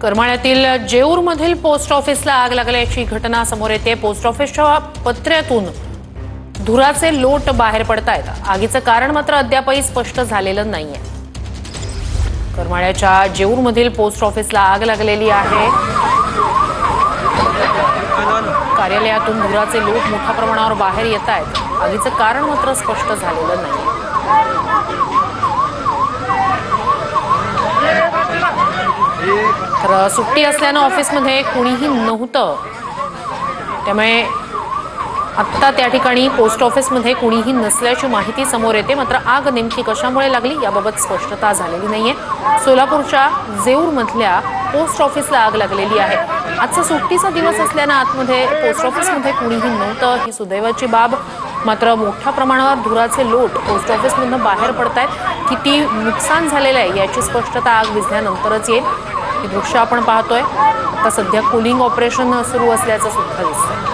करमाळ्यातील जेऊरमधील post ऑफिसला आग लागल्याची घटना समोर येते। पोस्ट ऑफिसच्या पत्र्यातून धुराचे लोट बाहेर पडतायत। आगीचं कारण मात्र अद्यापही स्पष्ट झालेलं नाहीये। करमाळ्याच्या जेऊरमधील पोस्ट ऑफिसला आग लागलेली आहे। कार्यालयातून धुराचे लोट मोठ्या प्रमाणावर बाहेर येत आहेत। आगीचं कारण मात्र स्पष्ट झालेलं नाहीये। तर सुट्टी असल्यानं ऑफिसमध्ये कुणीही नव्हतं, त्यामुळे आत्ता त्या ठिकाणी पोस्ट ऑफिसमध्ये कुणीही नसल्याची माहिती समोर येते। मात्र आग नेमकी कशामुळे लागली याबाबत स्पष्टता झालेली नाहीये। सोलापूरच्या जेऊरमधल्या पोस्ट ऑफिसला आग लागलेली आहे। आजचा सुट्टीचा दिवस असल्यानं आतमध्ये पोस्ट ऑफिसमध्ये कुणीही नव्हतं, ही सुदैवाची बाब। मात्र मोठ्या प्रमाणावर धुराचे लोट पोस्ट ऑफिसमधून बाहेर पडतायत। किती नुकसान झालेलं आहे याची स्पष्टता आग विझल्यानंतरच येईल। ही दृश्य आपण पाहतोय। आता सध्या कूलिंग ऑपरेशन सुरू असल्याचं सुद्धा दिसतंय।